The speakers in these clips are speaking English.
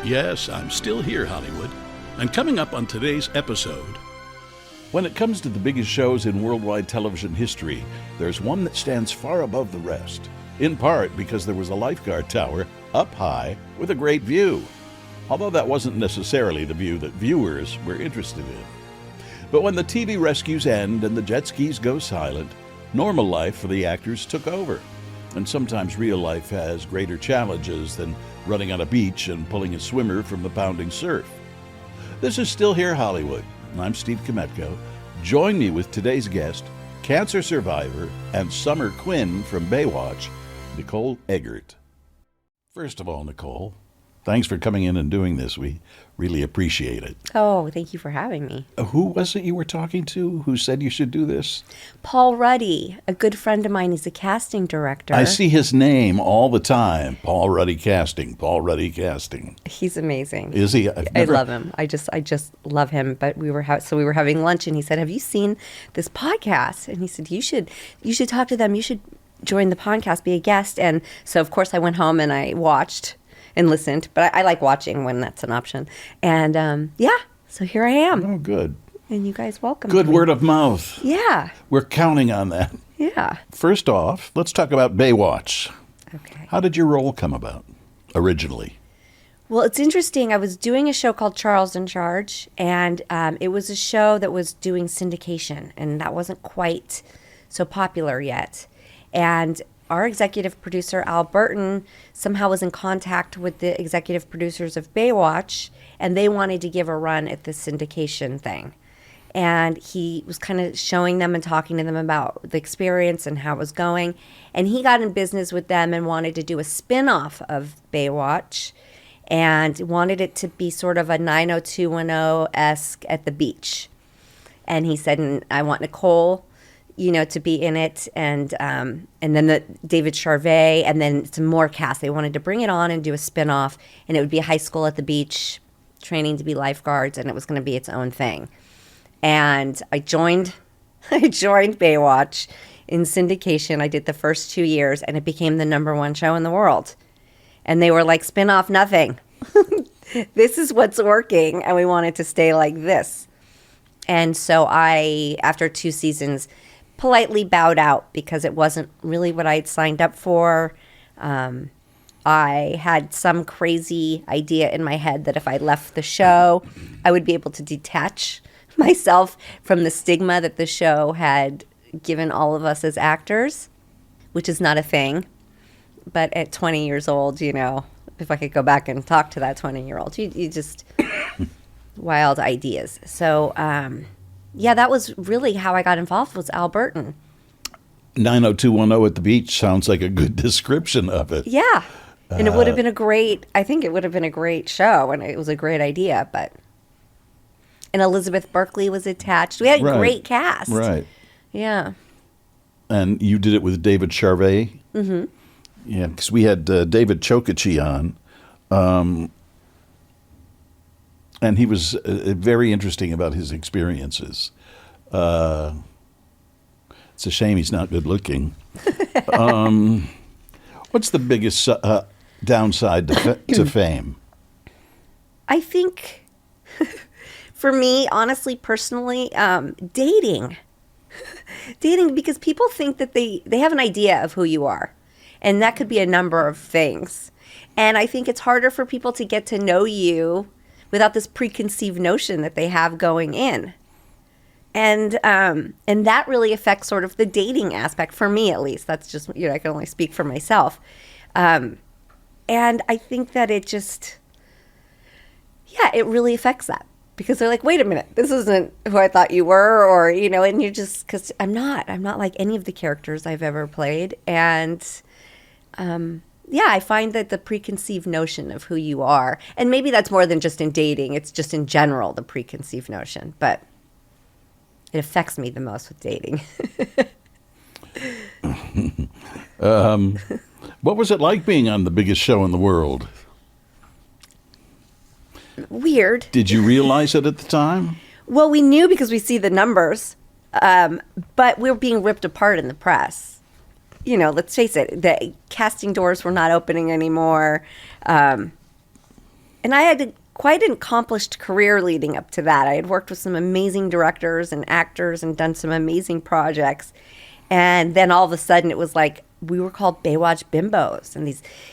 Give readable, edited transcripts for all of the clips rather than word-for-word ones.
Yes, I'm still here, Hollywood. And coming up on today's episode, when it comes to the biggest shows in worldwide television history, there's one that stands far above the rest, in part because there was a lifeguard tower up high with a great view, although that wasn't necessarily the view that viewers were interested in. But when the TV rescues end and the jet skis go silent, normal life for the actors took over. And sometimes real life has greater challenges than running on a beach and pulling a swimmer from the pounding surf. This is Still Here Hollywood. I'm Steve Kmetko. Join me with today's guest, cancer survivor and Summer Quinn from Baywatch, Nicole Eggert. First of all, Nicole, thanks for coming in and doing this. We really appreciate it. Oh, thank you for having me. Who was it you were talking to who said you should do this? Paul Ruddy, a good friend of mine. He's a casting director. I see his name all the time. Paul Ruddy Casting. Paul Ruddy Casting. He's amazing. Is he? I love him. I just love him. But we were having lunch, and he said, "Have you seen this podcast?" And he said, "You should talk to them. You should join the podcast, be a guest." And so, of course, I went home and I watched and listened, but I like watching when that's an option. And so here I am. Oh, good. And you guys welcome Good me. word of mouth. Yeah. We're counting on that. Yeah. First off, let's talk about Baywatch. Okay. How did your role come about originally? Well, it's interesting. I was doing a show called Charles in Charge, and it was a show that was doing syndication, and that wasn't quite so popular yet. And our executive producer, Al Burton, somehow was in contact with the executive producers of Baywatch, and they wanted to give a run at the syndication thing. And he was kind of showing them and talking to them about the experience and how it was going. And he got in business with them and wanted to do a spin-off of Baywatch and wanted it to be sort of a 90210-esque at the beach. And he said, I want Nicole, to be in it, and then David Charvet, and then some more cast. They wanted to bring it on and do a spin-off, and it would be a high school at the beach, training to be lifeguards, and it was going to be its own thing. And I joined Baywatch in syndication. I did the first 2 years, and it became the #1 show in the world. And they were like, spin-off nothing. This is what's working, and we want it to stay like this. And so I, after 2 seasons, politely bowed out because it wasn't really what I had signed up for. I had some crazy idea in my head that if I left the show, I would be able to detach myself from the stigma that the show had given all of us as actors, which is not a thing. But at 20 years old, if I could go back and talk to that 20-year-old, you just wild ideas. So, that was really how I got involved, was Al Burton. 90210 at the beach sounds like a good description of it. Yeah. And it would have been I think it would have been a great show, and it was a great idea, and Elizabeth Berkley was attached. We had a great cast. Right. Yeah. And you did it with David Charvet? Mm-hmm. Yeah, because we had David Chokichi on, and he was very interesting about his experiences. It's a shame he's not good looking. What's the biggest downside to fame? I think, for me, honestly, personally, dating. Dating, because people think that they have an idea of who you are. And that could be a number of things. And I think it's harder for people to get to know you without this preconceived notion that they have going in. And that really affects sort of the dating aspect, for me at least. That's just, I can only speak for myself. And I think that it just, it really affects that. Because they're like, wait a minute, this isn't who I thought you were, or, and you're just, because I'm not like any of the characters I've ever played. And I find that the preconceived notion of who you are, and maybe that's more than just in dating, it's just in general, the preconceived notion, but it affects me the most with dating. What was it like being on the biggest show in the world? Weird. Did you realize it at the time? Well, we knew because we see the numbers, but we were being ripped apart in the press. Let's face it, the casting doors were not opening anymore. And I had quite an accomplished career leading up to that. I had worked with some amazing directors and actors and done some amazing projects. And then all of a sudden it was like we were called Baywatch bimbos, and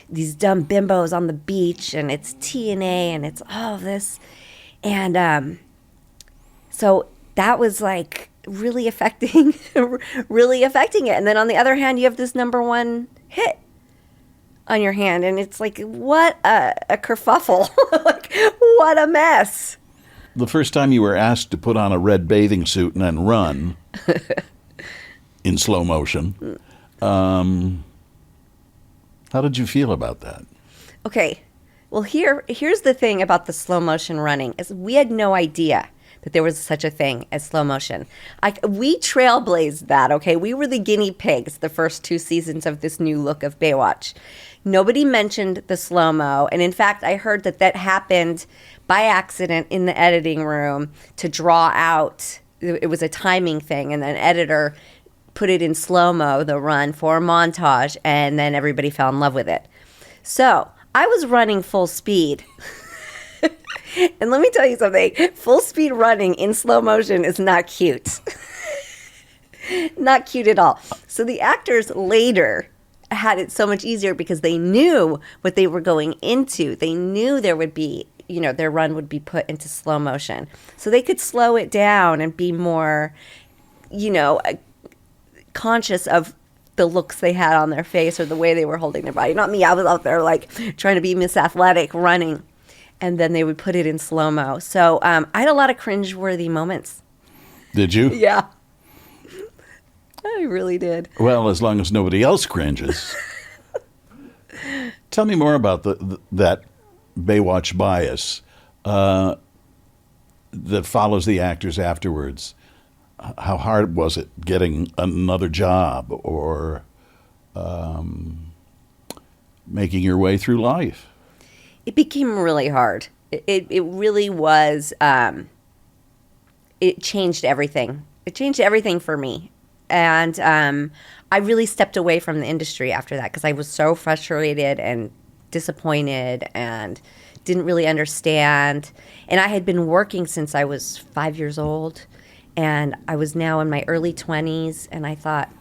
these dumb bimbos on the beach, and it's TNA and it's all of this. And so that was like really affecting it. And then on the other hand, you have this #1 hit on your hand, and it's like, what a kerfuffle. Like, what a mess. The first time you were asked to put on a red bathing suit and then run in slow motion, how did you feel about that? Okay, well, here's the thing about the slow motion running is we had no idea that there was such a thing as slow motion. We trailblazed that, okay? We were the guinea pigs the first 2 seasons of this new look of Baywatch. Nobody mentioned the slow-mo, and in fact, I heard that happened by accident in the editing room to draw out, it was a timing thing, and an editor put it in slow-mo, the run, for a montage, and then everybody fell in love with it. So I was running full speed. And let me tell you something, full speed running in slow motion is not cute. Not cute at all. So the actors later had it so much easier because they knew what they were going into. They knew there would be, their run would be put into slow motion. So they could slow it down and be more, conscious of the looks they had on their face or the way they were holding their body. Not me. I was out there like trying to be Miss Athletic running. And then they would put it in slow-mo. So I had a lot of cringe-worthy moments. Did you? Yeah. I really did. Well, as long as nobody else cringes. Tell me more about that Baywatch bias that follows the actors afterwards. How hard was it getting another job or making your way through life? It became really hard. It really was, it changed everything. It changed everything for me. And I really stepped away from the industry after that because I was so frustrated and disappointed and didn't really understand. And I had been working since I was 5 years old. And I was now in my early 20s. And I thought,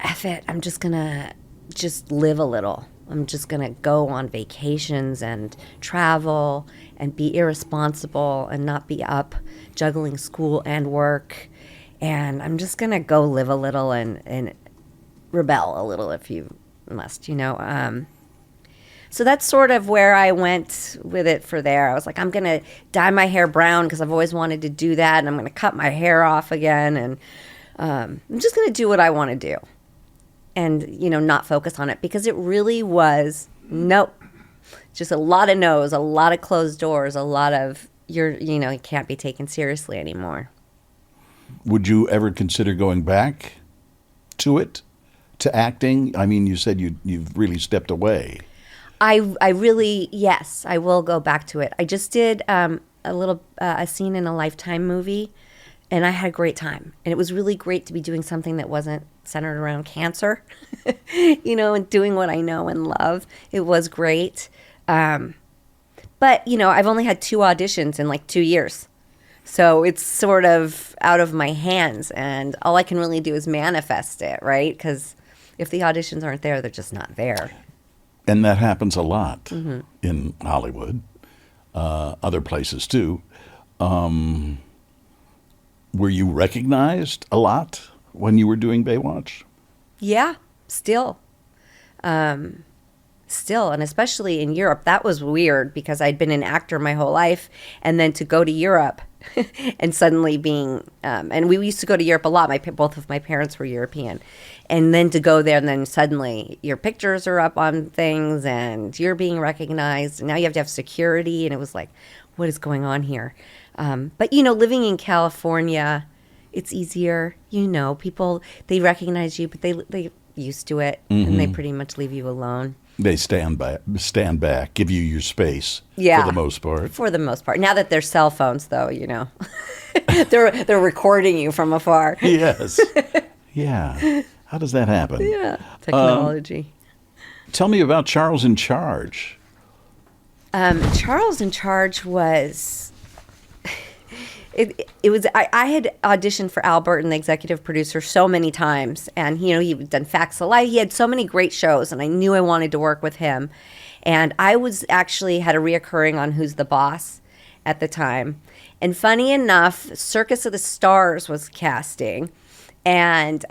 F it, I'm just going to just live a little. I'm just going to go on vacations and travel and be irresponsible and not be up juggling school and work. And I'm just going to go live a little and rebel a little if you must, So that's sort of where I went with it for there. I was like, I'm going to dye my hair brown because I've always wanted to do that. And I'm going to cut my hair off again. And I'm just going to do what I want to do. And, not focus on it because it really was nope. Just a lot of no's, a lot of closed doors, a lot of you can't be taken seriously anymore. Would you ever consider going back to acting? I mean, you said you've really stepped away. I really, yes, I will go back to it. I just did a scene in a Lifetime movie, and I had a great time. And it was really great to be doing something that wasn't centered around cancer, and doing what I know and love. It was great. But, I've only had 2 auditions in like 2 years. So it's sort of out of my hands. And all I can really do is manifest it, right? Because if the auditions aren't there, they're just not there. And that happens a lot in Hollywood, other places too. Were you recognized a lot when you were doing Baywatch? Yeah, still. And especially in Europe, that was weird because I'd been an actor my whole life, and then to go to Europe and suddenly being, and we used to go to Europe a lot. Both of my parents were European, and then to go there and then suddenly your pictures are up on things and you're being recognized, and now you have to have security, and it was like, what is going on here? But living in California, it's easier. People, they recognize you, but they used to it, and they pretty much leave you alone. They stand back, give you your space. Yeah, for the most part. For the most part. Now that there's cell phones, though, they're recording you from afar. Yes. Yeah. How does that happen? Yeah. Technology. Tell me about Charles in Charge. Charles in Charge was... It was I had auditioned for Al Burton, the executive producer, so many times, and he'd done Facts of Life. He had so many great shows, and I knew I wanted to work with him. And I was actually had a reoccurring on Who's the Boss at the time. And funny enough, Circus of the Stars was casting, and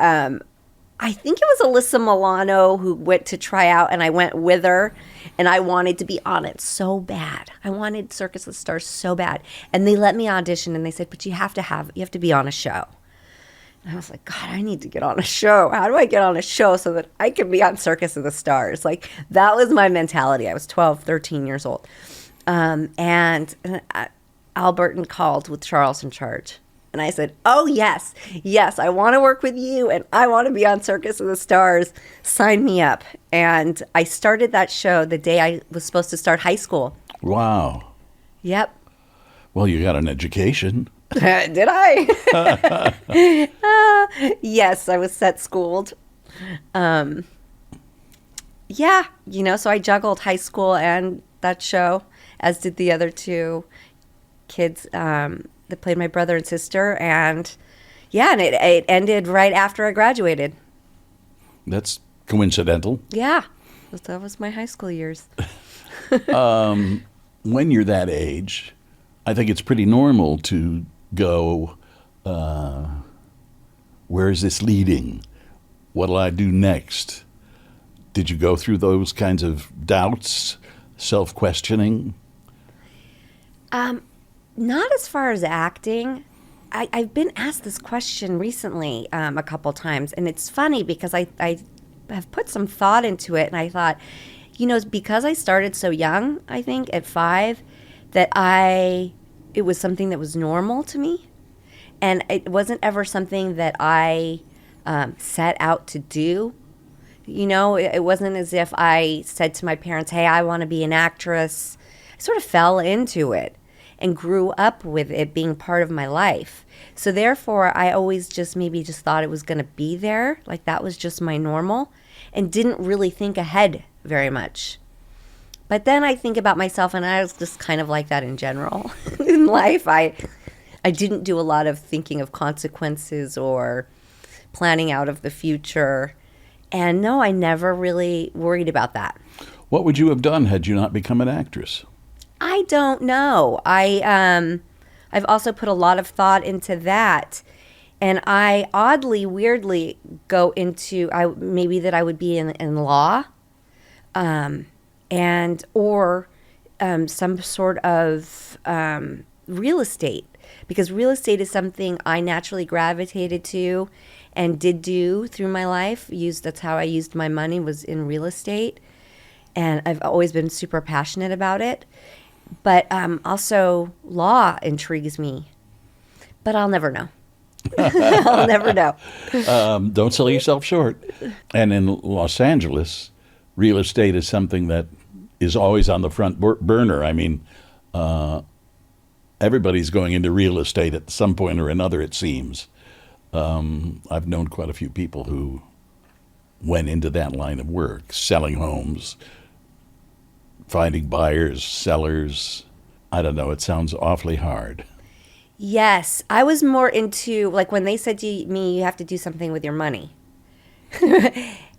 I think it was Alyssa Milano who went to try out, and I went with her, and I wanted to be on it so bad. I wanted Circus of the Stars so bad. And they let me audition, and they said, but you have to be on a show. And I was like, God, I need to get on a show. How do I get on a show so that I can be on Circus of the Stars? Like, that was my mentality. I was 12, 13 years old. And Al Burton called with Charles in Charge. And I said, oh, yes, I want to work with you, and I want to be on Circus of the Stars. Sign me up. And I started that show the day I was supposed to start high school. Wow. Yep. Well, you got an education. Did I? Yes, I was set schooled. So I juggled high school and that show, as did the other two kids that played my brother and sister, and it ended right after I graduated. That's coincidental. Yeah, that was my high school years. When you're that age, I think it's pretty normal to go, where is this leading? What'll I do next? Did you go through those kinds of doubts, self-questioning? Not as far as acting. I've been asked this question recently a couple times, and it's funny because I have put some thought into it, and I thought, because I started so young, I think at 5, that it was something that was normal to me, and it wasn't ever something that I set out to do. It wasn't as if I said to my parents, hey, I want to be an actress. I sort of fell into it and grew up with it being part of my life. So therefore, I always just thought it was going to be there, like that was just my normal, and didn't really think ahead very much. But then I think about myself, and I was just kind of like that in general in life. I didn't do a lot of thinking of consequences or planning out of the future. And no, I never really worried about that. What would you have done had you not become an actress? I don't know. I've also put a lot of thought into that, and I weirdly go into maybe that I would be in law, or some sort of real estate, because real estate is something I naturally gravitated to and did do through my life. That's how I used my money, was in real estate, and I've always been super passionate about it. But also law intrigues me. But I'll never know. I'll never know. Don't sell yourself short. And in Los Angeles, real estate is something that is always on the front burner. I mean, everybody's going into real estate at some point or another, it seems. I've known quite a few people who went into that line of work, selling homes, finding buyers, sellers. I don't know. It sounds awfully hard. Yes. I was more into, like, when they said to me, you have to do something with your money.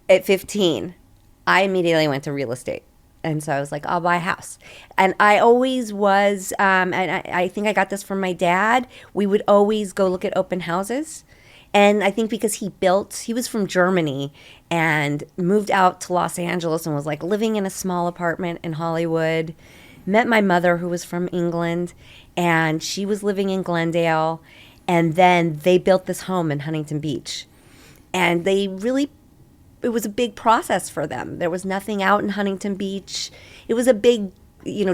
At 15, I immediately went to real estate. And so I was like, I'll buy a house. And I always was, and I think I got this from my dad, we would always go look at open houses. And I think because he was from Germany and moved out to Los Angeles and was like living in a small apartment in Hollywood, met my mother who was from England, and she was living in Glendale. And then they built this home in Huntington Beach. And it was a big process for them. There was nothing out in Huntington Beach. It was a big,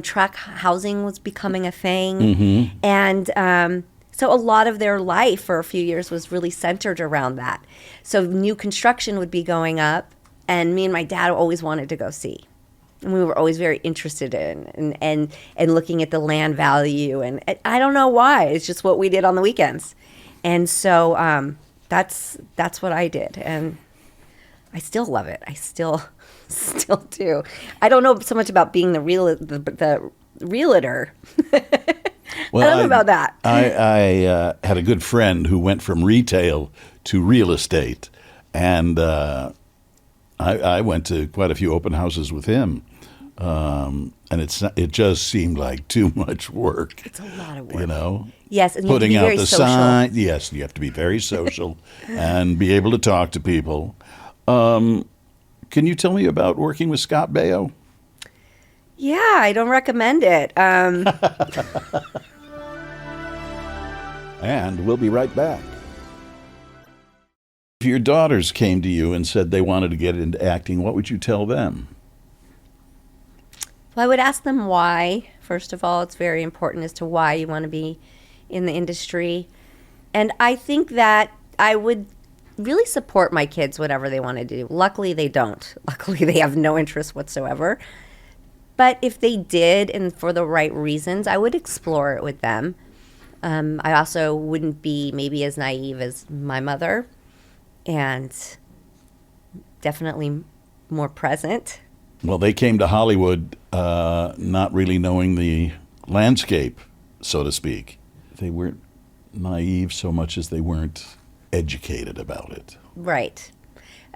tract housing was becoming a thing. Mm-hmm. And, so a lot of their life for a few years was really centered around that. So new construction would be going up, and me and my dad always wanted to go see. And we were always very interested in and looking at the land value. And I don't know why. It's just what we did on the weekends. And so that's what I did. And I still love it. Still do. I don't know so much about being the realtor. Well, I don't know about that. I had a good friend who went from retail to real estate, and I went to quite a few open houses with him, and it just seemed like too much work. It's a lot of work. You know? Yes, and Putting you have to be out very the social. sign. Yes, you have to be very social and be able to talk to people. Can you tell me about working with Scott Baio? Yeah, I don't recommend it. And we'll be right back. If your daughters came to you and said they wanted to get into acting, what would you tell them? Well, I would ask them why. First of all, it's very important as to why you want to be in the industry. And I think that I would really support my kids, whatever they want to do. Luckily, they don't. Luckily, they have no interest whatsoever. But if they did, and for the right reasons, I would explore it with them. I also wouldn't be maybe as naive as my mother, and definitely more present. Well, they came to Hollywood not really knowing the landscape, so to speak. They weren't naive so much as they weren't educated about it. Right.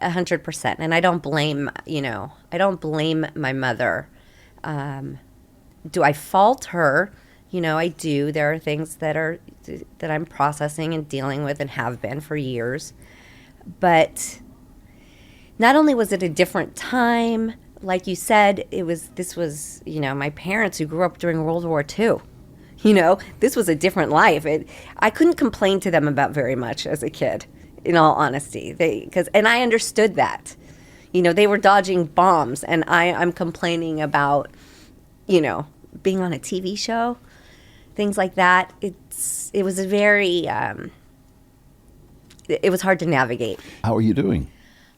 100%. And I don't blame, I don't blame my mother. Do I fault her? I do. There are things that I'm processing and dealing with and have been for years. But not only was it a different time, like you said, this was my parents who grew up during World War II. This was a different life. I couldn't complain to them about very much as a kid, in all honesty. And I understood that. They were dodging bombs, and I'm complaining about, being on a TV show, things like that. It was a very, it was hard to navigate. How are you doing?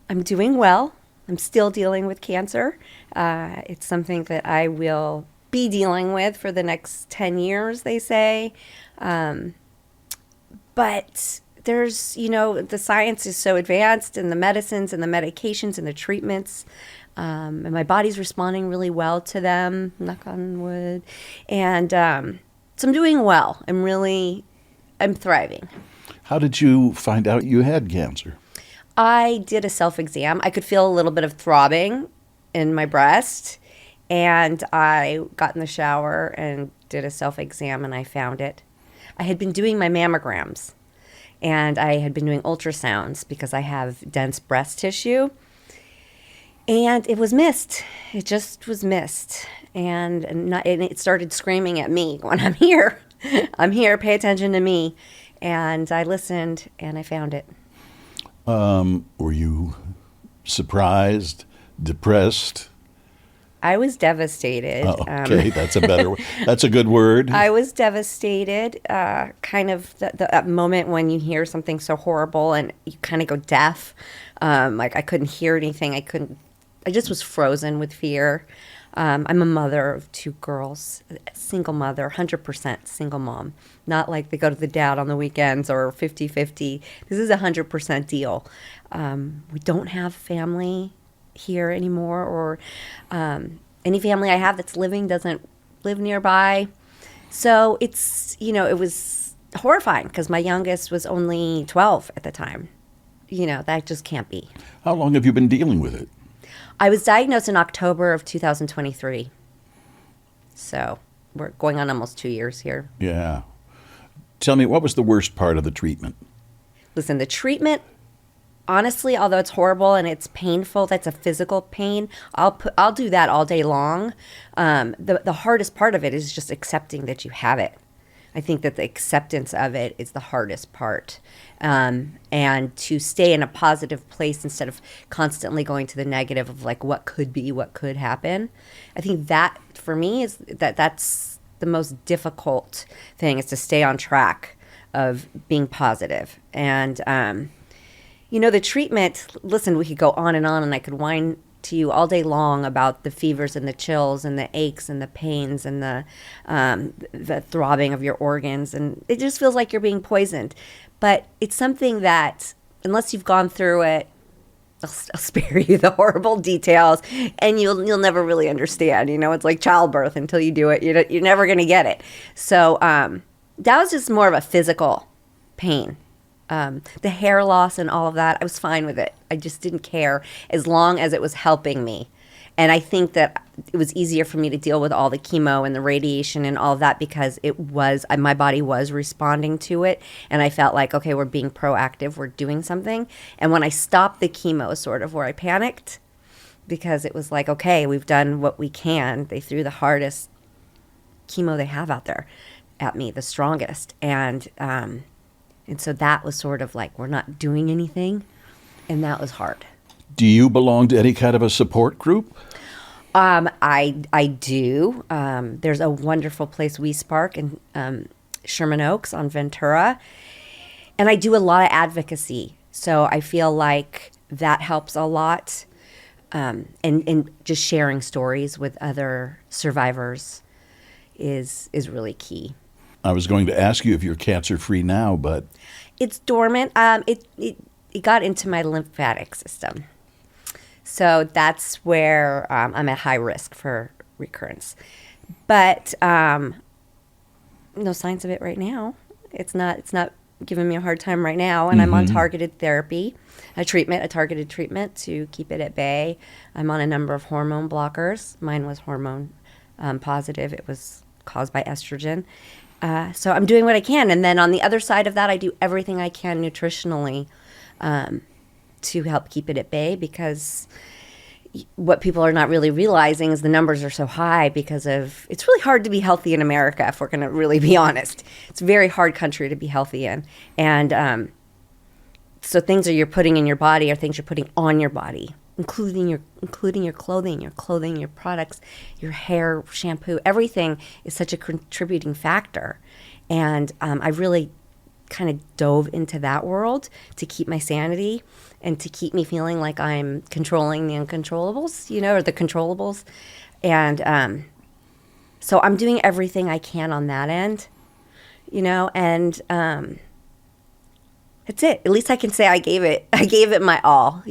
I'm doing well. I'm still dealing with cancer. It's something that I will be dealing with for the next 10 years, they say. But there's, the science is so advanced, and the medicines and the medications and the treatments, and my body's responding really well to them, knock on wood. And so I'm doing well. I'm thriving. How did you find out you had cancer? I did a self-exam. I could feel a little bit of throbbing in my breast, and I got in the shower and did a self-exam, and I found it. I had been doing my mammograms, and I had been doing ultrasounds because I have dense breast tissue, and it was missed. It just was missed, and it started screaming at me when I'm here. I'm here, pay attention to me. And I listened, and I found it. Were you surprised, depressed? I was devastated. Oh, okay, that's a good word. I was devastated. Kind of that moment when you hear something so horrible and you kind of go deaf. Like I couldn't hear anything. I just was frozen with fear. I'm a mother of 2 girls, single mother, 100% single mom. Not like they go to the dad on the weekends or 50-50. This is a 100% deal. We don't have family here anymore, or any family I have that's living doesn't live nearby. So it's, it was horrifying because my youngest was only 12 at the time. That just can't be. How long have you been dealing with it? I was diagnosed in October of 2023. So we're going on almost 2 years here. Yeah. Tell me, what was the worst part of the treatment? Listen, the treatment, honestly, although it's horrible and it's painful, that's a physical pain. I'll do that all day long. The hardest part of it is just accepting that you have it. I think that the acceptance of it is the hardest part. And to stay in a positive place instead of constantly going to the negative of like what could be, what could happen. I think that for me is that's the most difficult thing, is to stay on track of being positive. And, the treatment, listen, we could go on and I could whine to you all day long about the fevers and the chills and the aches and the pains and the throbbing of your organs. And it just feels like you're being poisoned. But it's something that, unless you've gone through it, I'll spare you the horrible details, and you'll never really understand. It's like childbirth. Until you do it, you're never going to get it. So that was just more of a physical pain. The hair loss and all of that, I was fine with it. I just didn't care as long as it was helping me. And I think that it was easier for me to deal with all the chemo and the radiation and all of that because my body was responding to it. And I felt like, okay, we're being proactive. We're doing something. And when I stopped the chemo, sort of where I panicked because it was like, okay, we've done what we can. They threw the hardest chemo they have out there at me, the strongest. And so that was sort of like, we're not doing anything. And that was hard. Do you belong to any kind of a support group? I do. There's a wonderful place, We Spark, in Sherman Oaks on Ventura. And I do a lot of advocacy. So I feel like that helps a lot. And just sharing stories with other survivors is really key. I was going to ask you if you're cancer-free now, but... It's dormant. It got into my lymphatic system. So that's where I'm at high risk for recurrence. But no signs of it right now. It's not giving me a hard time right now. And I'm on targeted therapy, a targeted treatment to keep it at bay. I'm on a number of hormone blockers. Mine was hormone positive. It was caused by estrogen. So I'm doing what I can. And then on the other side of that, I do everything I can nutritionally to help keep it at bay, because what people are not really realizing is the numbers are so high because of, it's really hard to be healthy in America, if we're going to really be honest. It's a very hard country to be healthy in. And so things that you're putting in your body are things you're putting on your body, including your clothing, your products, your hair, shampoo. Everything is such a contributing factor. And I really kind of dove into that world to keep my sanity and to keep me feeling like I'm controlling the uncontrollables, or the controllables. And so I'm doing everything I can on that end, and that's it. At least I can say I gave it my all,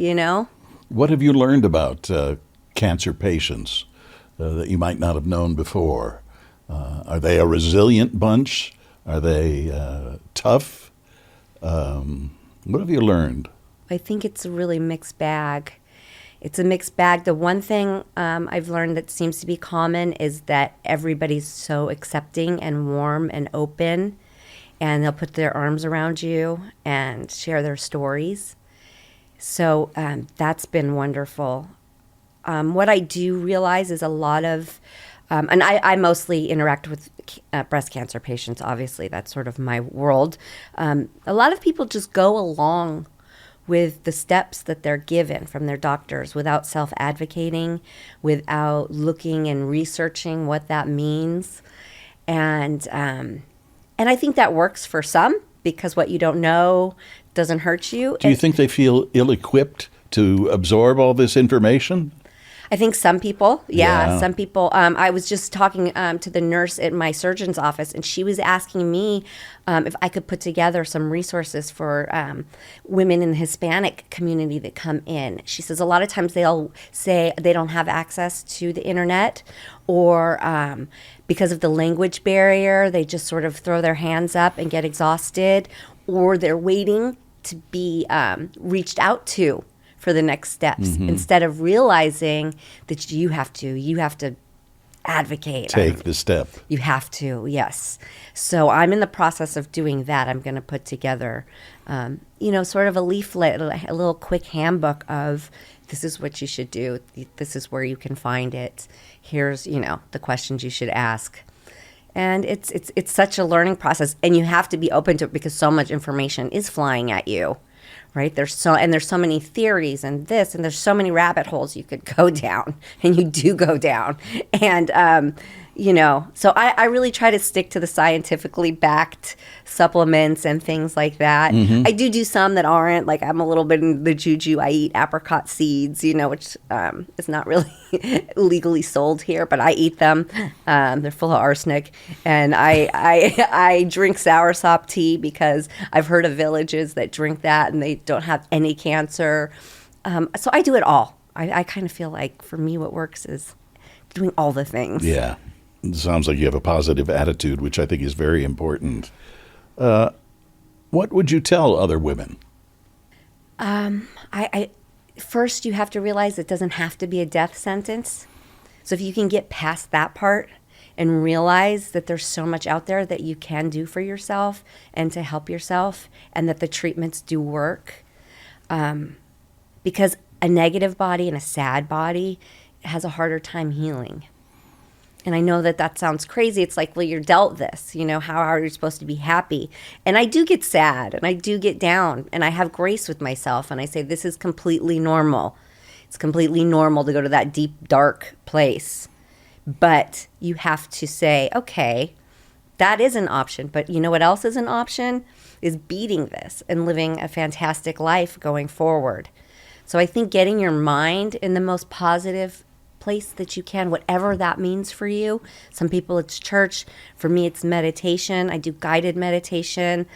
What have you learned about cancer patients that you might not have known before? Are they a resilient bunch? Are they tough? What have you learned? I think it's a really mixed bag. It's a mixed bag. The one thing I've learned that seems to be common is that everybody's so accepting and warm and open, and they'll put their arms around you and share their stories. So that's been wonderful. What I do realize is a lot of, and I mostly interact with breast cancer patients, obviously. That's sort of my world. A lot of people just go along with the steps that they're given from their doctors without self-advocating, without looking and researching what that means. And I think that works for some, because what you don't know doesn't hurt you. Do you think they feel ill-equipped to absorb all this information? I think some people, some people. I was just talking to the nurse at my surgeon's office, and she was asking me if I could put together some resources for women in the Hispanic community that come in. She says a lot of times they'll say they don't have access to the internet, or because of the language barrier, they just sort of throw their hands up and get exhausted, or they're waiting to be reached out to for the next steps, instead of realizing that you have to advocate. Take the step. You have to, yes. So I'm in the process of doing that. I'm going to put together, sort of a leaflet, a little quick handbook of, this is what you should do. This is where you can find it. Here's, the questions you should ask. And it's such a learning process, and you have to be open to it because so much information is flying at you. Right? There's so many theories and this, and there's so many rabbit holes you could go down, and you do go down. And, so I really try to stick to the scientifically backed supplements and things like that. I do some that aren't. Like, I'm a little bit in the juju. I eat apricot seeds, which is not really legally sold here, but I eat them. They're full of arsenic. And I drink soursop tea because I've heard of villages that drink that and they don't have any cancer. So I do it all. I kind of feel like for me what works is doing all the things. Yeah. It sounds like you have a positive attitude, which I think is very important. What would you tell other women? I first you have to realize it doesn't have to be a death sentence. So if you can get past that part and realize that there's so much out there that you can do for yourself and to help yourself, and that the treatments do work. Because a negative body and a sad body has a harder time healing. And I know that that sounds crazy. It's like, well, you're dealt this, how are you supposed to be happy? And I do get sad and I do get down, and I have grace with myself. And I say, this is completely normal. It's completely normal to go to that deep, dark place. But you have to say, okay, that is an option. But you know what else is an option? Is beating this and living a fantastic life going forward. So I think getting your mind in the most positive place that you can, whatever that means for you. Some people it's church. For me, it's meditation. I do guided meditation.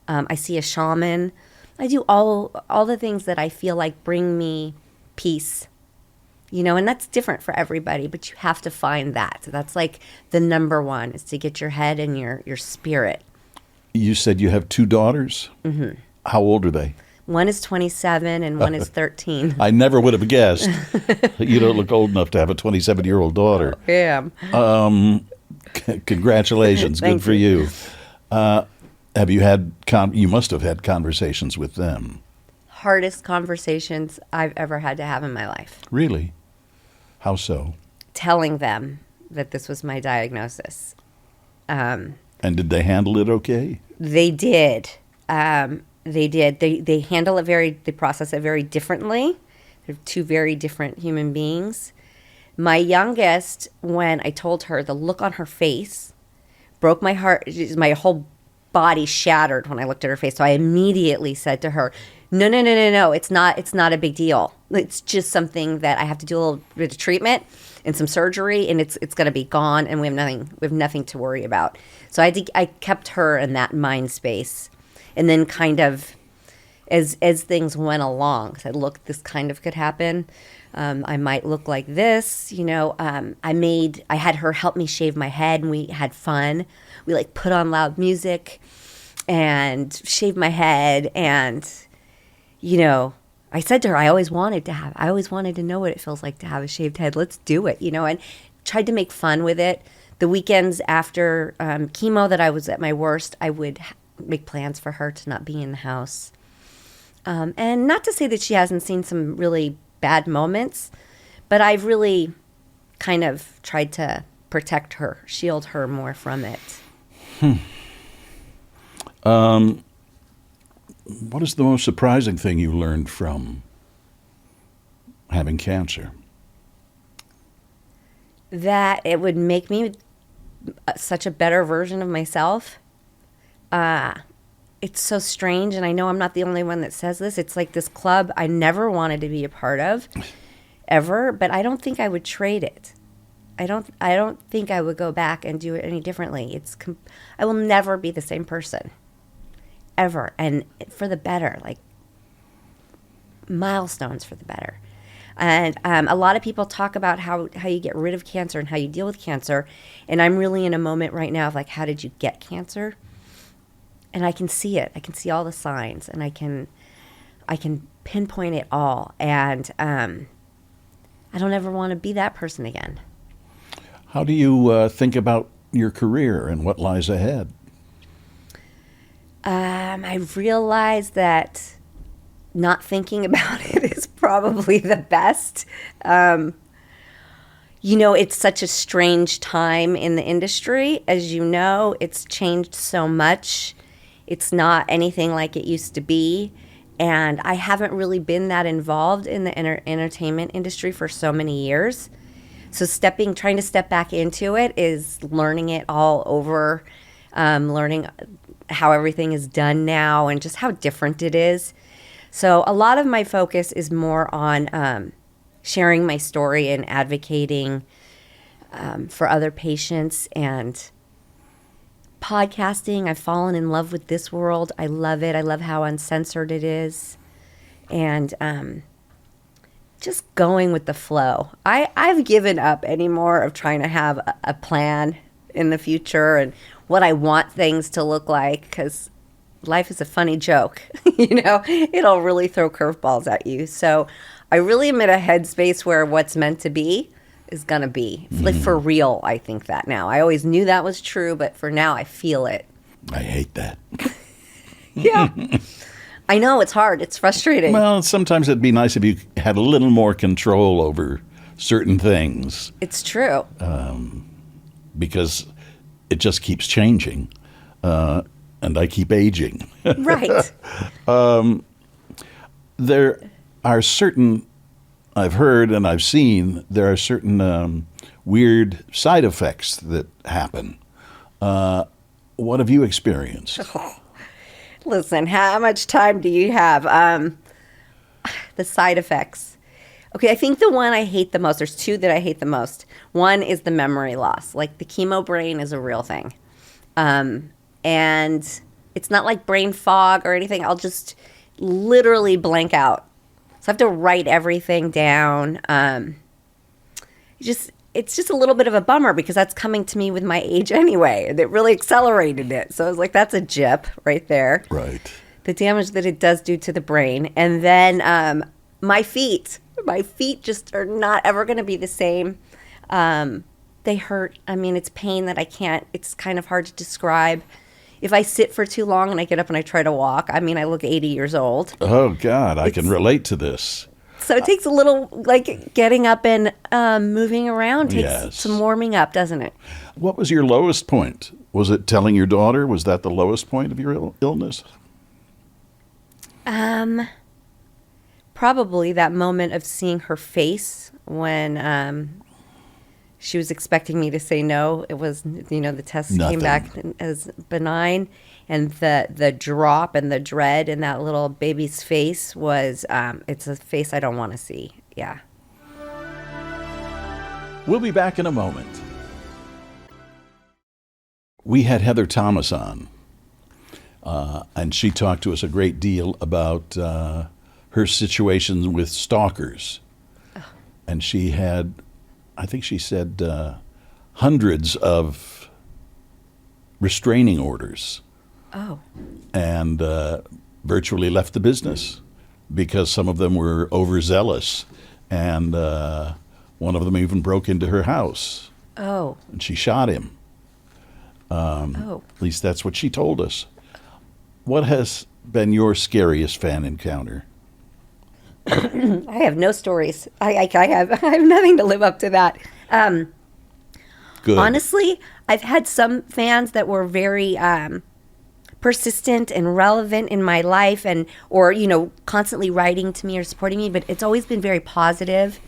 I see a shaman. I do all the things that I feel like bring me peace. And that's different for everybody, but you have to find that. That's like the number one, is to get your head and your spirit. You said you have 2 daughters? Mm-hmm. How old are they? One is 27 and one is 13. I never would have guessed. You don't look old enough to have a 27-year-old daughter. I am. Congratulations. Good for you. Have you had, you must have had conversations with them. Hardest conversations I've ever had to have in my life. Really? How so? Telling them that this was my diagnosis. And did they handle it okay? They did. They did. They handle it they process it very differently. They're 2 very different human beings. My youngest, when I told her, the look on her face broke my heart. My whole body shattered when I looked at her face. So I immediately said to her, no. It's not a big deal. It's just something that I have to do a little bit of treatment and some surgery, and it's going to be gone, and we have nothing to worry about. So I kept her in that mind space. And then kind of as things went along, said, look, this kind of could happen. I might look like this, I had her help me shave my head, and we had fun. We put on loud music and shaved my head. And, I said to her, I always wanted to know what it feels like to have a shaved head. Let's do it, and tried to make fun with it. The weekends after chemo that I was at my worst, I would make plans for her to not be in the house. And not to say that she hasn't seen some really bad moments, but I've really kind of tried to protect her, shield her more from it. What is the most surprising thing you learned from having cancer? That it would make me such a better version of myself. It's so strange, and I know I'm not the only one that says this. It's like this club I never wanted to be a part of, ever, but I don't think I would trade it. I don't think I would go back and do it any differently. I will never be the same person, ever, and for the better, milestones for the better. And a lot of people talk about how you get rid of cancer and how you deal with cancer, and I'm really in a moment right now of how did you get cancer? And I can see it. I can see all the signs, and I can pinpoint it all. And I don't ever want to be that person again. How do you think about your career and what lies ahead? I've realized that not thinking about it is probably the best. It's such a strange time in the industry. As you know, it's changed so much. It's not anything like it used to be. And I haven't really been that involved in the entertainment industry for so many years. So trying to step back into it is learning it all over, learning how everything is done now and just how different it is. So a lot of my focus is more on sharing my story and advocating for other patients and podcasting. I've fallen in love with this world. I love it. I love how uncensored it is. And just going with the flow. I've given up anymore of trying to have a plan in the future and what I want things to look like, because life is a funny joke. It'll really throw curveballs at you. So I really am in a headspace where what's meant to be is going to be. Like, for real, I think that now. I always knew that was true, but for now, I feel it. I hate that. Yeah. I know, it's hard. It's frustrating. Well, sometimes it'd be nice if you had a little more control over certain things. It's true. Because it just keeps changing. And I keep aging. Right. There are certain, I've heard and I've seen, there are certain weird side effects that happen. What have you experienced? Listen, how much time do you have? The side effects. Okay, I think the one I hate the most, there's two that I hate the most. One is the memory loss. Like, the chemo brain is a real thing. And it's not like brain fog or anything. I'll just literally blank out. So I have to write everything down. It's just a little bit of a bummer because that's coming to me with my age anyway. And it really accelerated it. So I was like, that's a jip right there. Right. The damage that it does do to the brain. And then my feet. My feet just are not ever going to be the same. They hurt. I mean, it's pain that I can't, it's kind of hard to describe. If I sit for too long and I get up and I try to walk, I mean, I look 80 years old. Oh, God, I can relate to this. So it takes a little, like, getting up and moving around takes Yes. some warming up, doesn't it? What was your lowest point? Was it telling your daughter? Was that the lowest point of your illness? Probably that moment of seeing her face when she was expecting me to say no. It was, the test Nothing. came back as benign. And the drop and the dread in that little baby's face was, it's a face I don't want to see. Yeah. We'll be back in a moment. We had Heather Thomas on, and she talked to us a great deal about her situations with stalkers. Oh. And she had, I think she said, hundreds of restraining orders. Oh. And virtually left the business because some of them were overzealous. And one of them even broke into her house. Oh. And she shot him. At least that's what she told us. What has been your scariest fan encounter? I have no stories. I have nothing to live up to that. Good. Honestly, I've had some fans that were very persistent and relevant in my life, or constantly writing to me or supporting me, but it's always been very positive.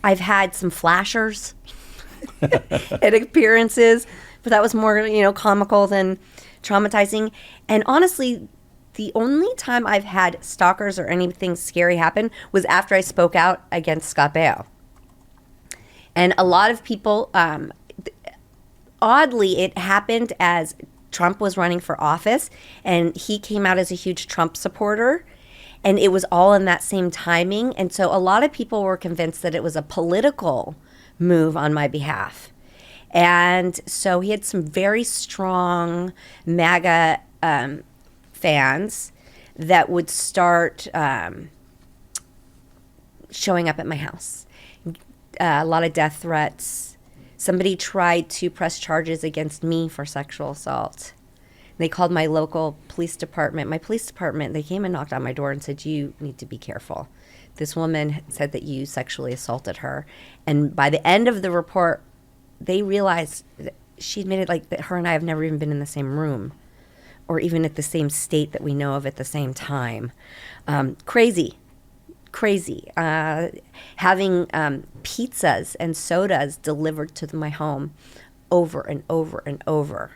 I've had some flashers at appearances, but that was more comical than traumatizing. And honestly, the only time I've had stalkers or anything scary happen was after I spoke out against Scott Baio. And a lot of people, oddly, it happened as Trump was running for office, and he came out as a huge Trump supporter, and it was all in that same timing. And so a lot of people were convinced that it was a political move on my behalf. And so he had some very strong MAGA fans that would start showing up at my house. A lot of death threats. Somebody tried to press charges against me for sexual assault. They called my local police department. My police department, they came and knocked on my door and said, "You need to be careful. This woman said that you sexually assaulted her." And by the end of the report, they realized that she admitted that her and I have never even been in the same room or even at the same state that we know of at the same time. Crazy. Having pizzas and sodas delivered to my home over and over and over.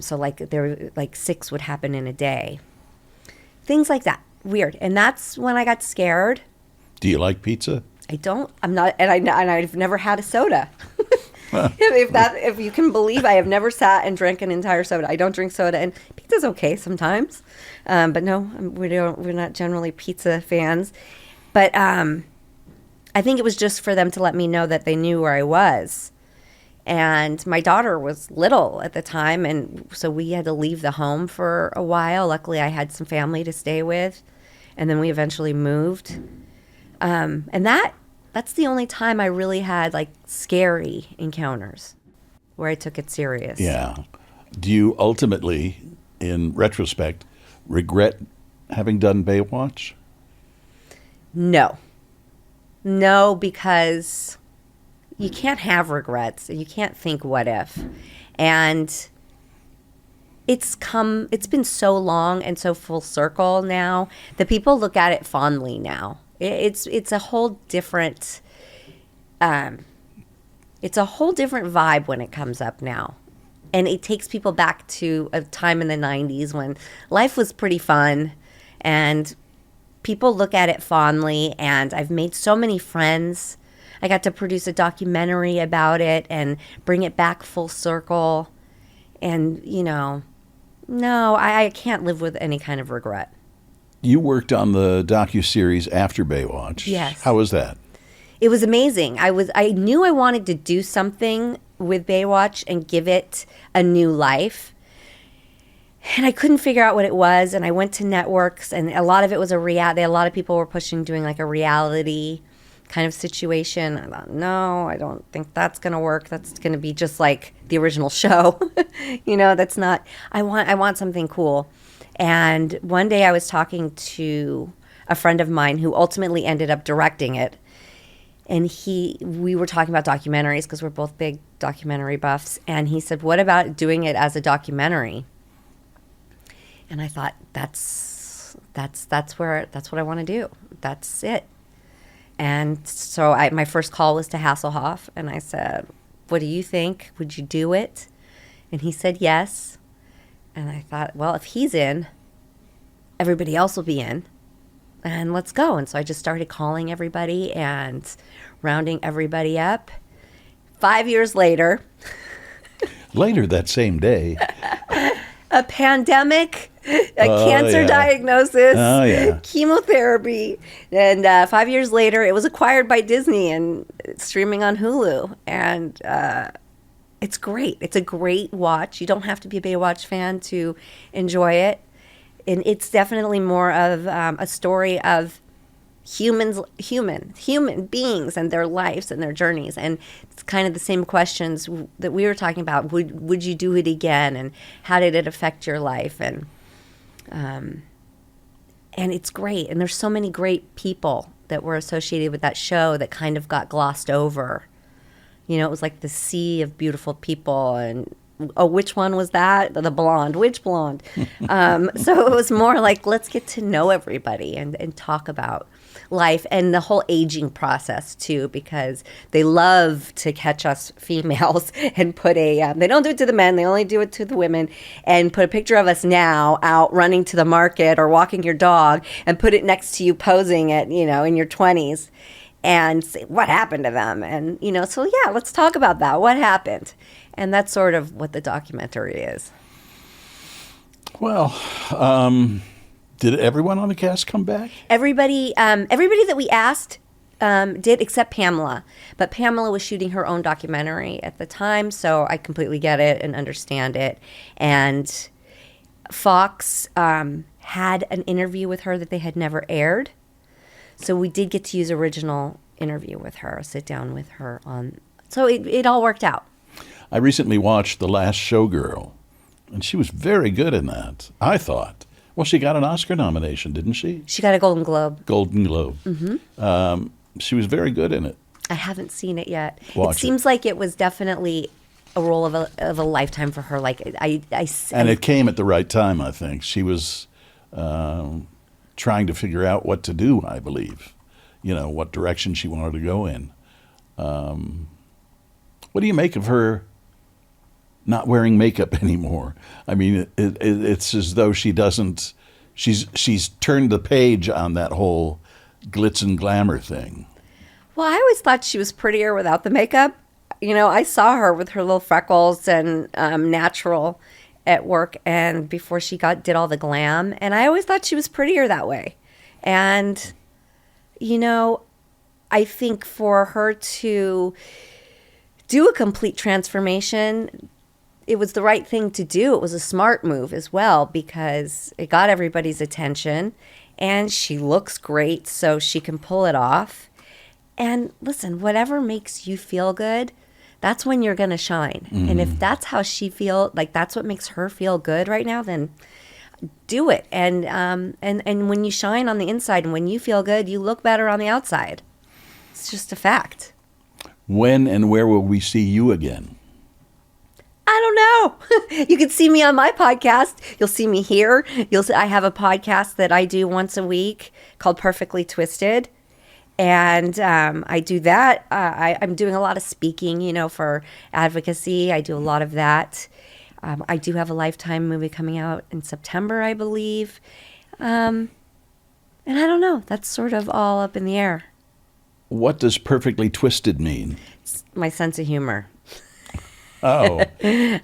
So there were 6 would happen in a day. Things like that. Weird. And that's when I got scared. Do you like pizza? I don't. I'm not. And I've never had a soda. If you can believe, I have never sat and drank an entire soda. I don't drink soda, and pizza's okay sometimes, but no, we're not generally pizza fans. But I think it was just for them to let me know that they knew where I was. And my daughter was little at the time, and so we had to leave the home for a while. Luckily, I had some family to stay with, and then we eventually moved. And that's the only time I really had like scary encounters where I took it serious. Yeah. Do you ultimately, in retrospect, regret having done Baywatch? No, because you can't have regrets. You can't think what if. And it's been so long and so full circle now that people look at it fondly now. It's a whole different vibe when it comes up now. And it takes people back to a time in the 90s when life was pretty fun and people look at it fondly. And I've made so many friends. I got to produce a documentary about it and bring it back full circle. And, no, I can't live with any kind of regret. You worked on the docuseries after Baywatch. Yes. How was that? It was amazing. I knew I wanted to do something with Baywatch and give it a new life. And I couldn't figure out what it was. And I went to networks, and a lot of it was a lot of people were pushing doing like a reality kind of situation. I thought, no, I don't think that's going to work. That's going to be just like the original show. That's not, I want something cool. And one day I was talking to a friend of mine who ultimately ended up directing it. And we were talking about documentaries because we're both big documentary buffs. And he said, what about doing it as a documentary? And I thought, that's what I want to do. That's it. And so my first call was to Hasselhoff. And I said, what do you think? Would you do it? And he said, yes. And I thought, well, if he's in, everybody else will be in. And let's go. And so I just started calling everybody and rounding everybody up. 5 years later. Later that same day. A pandemic, cancer diagnosis, chemotherapy. And 5 years later, it was acquired by Disney and it's streaming on Hulu. And it's great. It's a great watch. You don't have to be a Baywatch fan to enjoy it. And it's definitely more of a story of human beings and their lives and their journeys. And it's kind of the same questions that we were talking about. Would you do it again? And how did it affect your life? And it's great. And there's so many great people that were associated with that show that kind of got glossed over. It was like the sea of beautiful people. And which one was that? The blonde. Which blonde? So it was more like, let's get to know everybody and talk about life and the whole aging process too, because they love to catch us females and put they don't do it to the men, they only do it to the women, and put a picture of us now out running to the market or walking your dog and put it next to you posing at, in your 20s and say, what happened to them? And, so yeah, let's talk about that. What happened? And that's sort of what the documentary is. Well, did everyone on the cast come back? Everybody that we asked did, except Pamela. But Pamela was shooting her own documentary at the time, so I completely get it and understand it. And Fox had an interview with her that they had never aired. So we did get to use original interview with her, sit down with her on. So it all worked out. I recently watched The Last Showgirl, and she was very good in that, I thought. Well, she got an Oscar nomination, didn't she? She got a Golden Globe. Golden Globe. Mm-hmm. She was very good in it. I haven't seen it yet. Watch it seems like it was definitely a role of a lifetime for her. Like and it came at the right time, I think. She was trying to figure out what to do, I believe. What direction she wanted to go in. What do you make of her not wearing makeup anymore? I mean, it's as though she doesn't. She's turned the page on that whole glitz and glamour thing. Well, I always thought she was prettier without the makeup. I saw her with her little freckles and natural at work, and before she did all the glam, and I always thought she was prettier that way. And I think for her to do a complete transformation, it was the right thing to do. It was a smart move as well because it got everybody's attention and she looks great, so she can pull it off. And listen, whatever makes you feel good, that's when you're going to shine. And if that's how she feels, like that's what makes her feel good right now, then do it. And when you shine on the inside and when you feel good, you look better on the outside. It's just a fact. When and where will we see you again? I don't know. You can see me on my podcast. You'll see me here. I have a podcast that I do once a week called Perfectly Twisted. And I do that. I'm doing a lot of speaking, for advocacy. I do a lot of that. I do have a Lifetime movie coming out in September, I believe. And I don't know. That's sort of all up in the air. What does Perfectly Twisted mean? It's my sense of humor. Oh,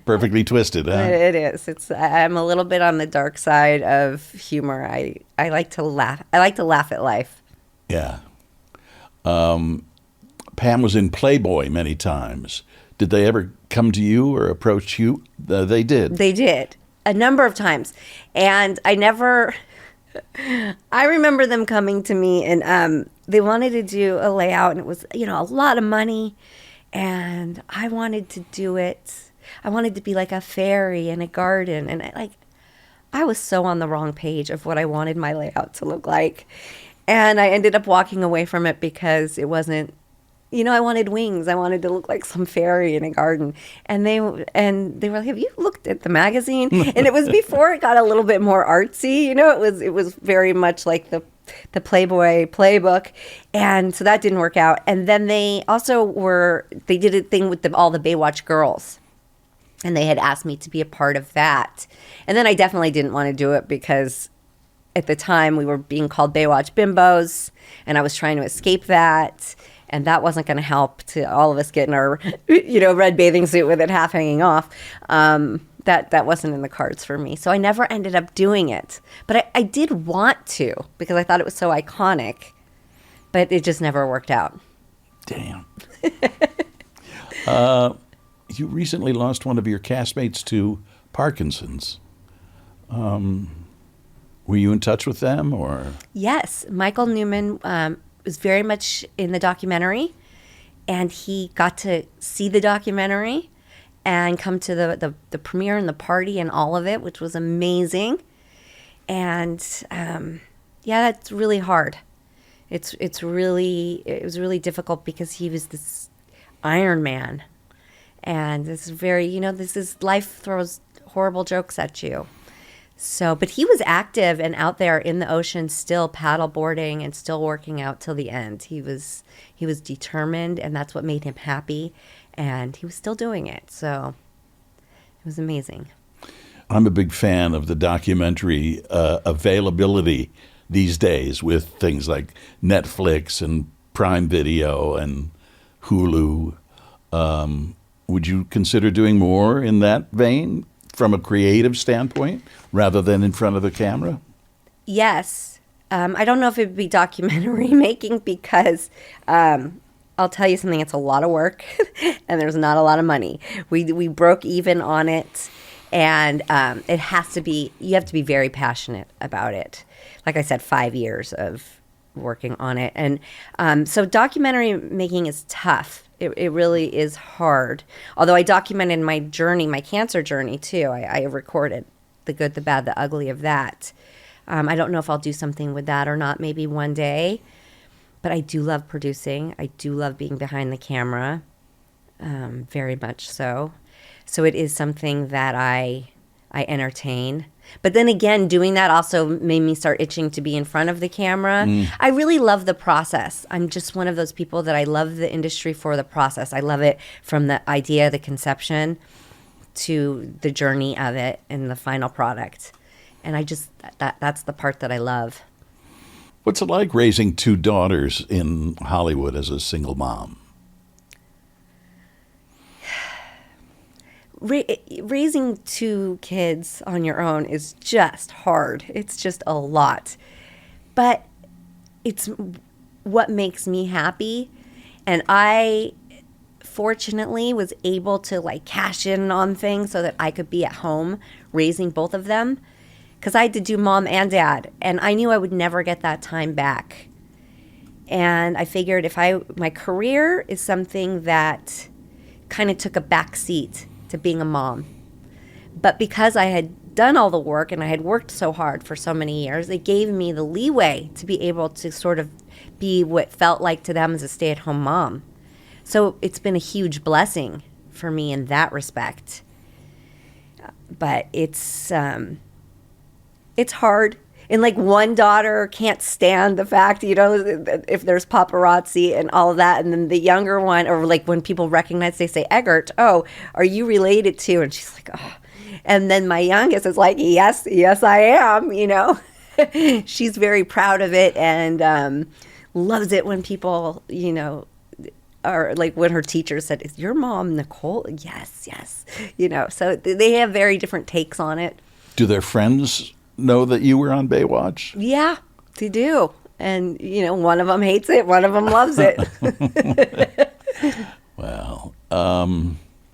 perfectly twisted, huh? It is. I'm a little bit on the dark side of humor. I like to laugh. I like to laugh at life. Yeah. Pam was in Playboy many times. Did they ever come to you or approach you? They did. They did. A number of times. And I remember them coming to me and they wanted to do a layout and it was, a lot of money. And I wanted to do it. I wanted to be like a fairy in a garden. And I was so on the wrong page of what I wanted my layout to look like. And I ended up walking away from it because it wasn't, I wanted wings. I wanted to look like some fairy in a garden. And they were like, have you looked at the magazine? And it was before it got a little bit more artsy. It was very much like the Playboy playbook. And so that didn't work out. And then they did a thing with all the Baywatch girls. And they had asked me to be a part of that. And then I definitely didn't want to do it because at the time we were being called Baywatch bimbos. And I was trying to escape that. And that wasn't going to help to all of us get in our, red bathing suit with it half hanging off. That wasn't in the cards for me. So I never ended up doing it. But I did want to because I thought it was so iconic. But it just never worked out. Damn. You recently lost one of your castmates to Parkinson's. Were you in touch with them or? Yes. Michael Newman was very much in the documentary. And he got to see the documentary and come to the premiere and the party and all of it, which was amazing. And that's really hard. It was really difficult because he was this Iron Man, and this is very life throws horrible jokes at you. So, but he was active and out there in the ocean, still paddle boarding and still working out till the end. He was determined, and that's what made him happy. And he was still doing it. So it was amazing. I'm a big fan of the documentary availability these days with things like Netflix and Prime Video and Hulu. Would you consider doing more in that vein from a creative standpoint rather than in front of the camera? Yes. I don't know if it would be documentary making because I'll tell you something, it's a lot of work and there's not a lot of money. We broke even on it, and you have to be very passionate about it. Like I said, 5 years of working on it. And so documentary making is tough. It really is hard. Although I documented my journey, my cancer journey too. I recorded the good, the bad, the ugly of that. I don't know if I'll do something with that or not, maybe one day. But I do love producing. I do love being behind the camera, very much so. So it is something that I entertain. But then again, doing that also made me start itching to be in front of the camera. I really love the process. I'm just one of those people that I love the industry for the process. I love it from the idea, the conception, to the journey of it and the final product. And that's the part that I love. What's it like raising two daughters in Hollywood as a single mom? Raising two kids on your own is just hard. It's just a lot. But what makes me happy. And I fortunately was able to like cash in on things so that I could be at home raising both of them, because I had to do mom and dad, and I knew I would never get that time back. And I figured my career is something that kind of took a back seat to being a mom. But because I had done all the work and I had worked so hard for so many years, it gave me the leeway to be able to sort of be what felt like to them as a stay-at-home mom. So it's been a huge blessing for me in that respect. But it's hard. And like one daughter can't stand the fact, if there's paparazzi and all of that. And then the younger one, or like when people recognize, they say, Eggert, oh, are you related to? And she's like, oh. And then my youngest is like, yes, I am, She's very proud of it and loves it when people, or like when her teacher said, is your mom Nicole? Yes. So they have very different takes on it. Do their friends know that you were on Baywatch? Yeah, they do. And, one of them hates it, one of them loves it. Well,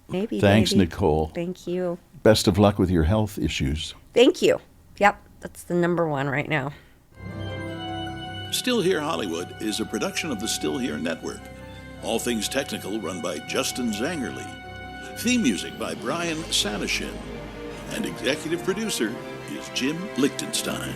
maybe. Thanks, Nicole. Thank you. Best of luck with your health issues. Thank you. Yep, that's the number one right now. Still Here Hollywood is a production of the Still Here Network. All things technical run by Justin Zangerly. Theme music by Brian Sanishin. And executive producer is Jim Lichtenstein.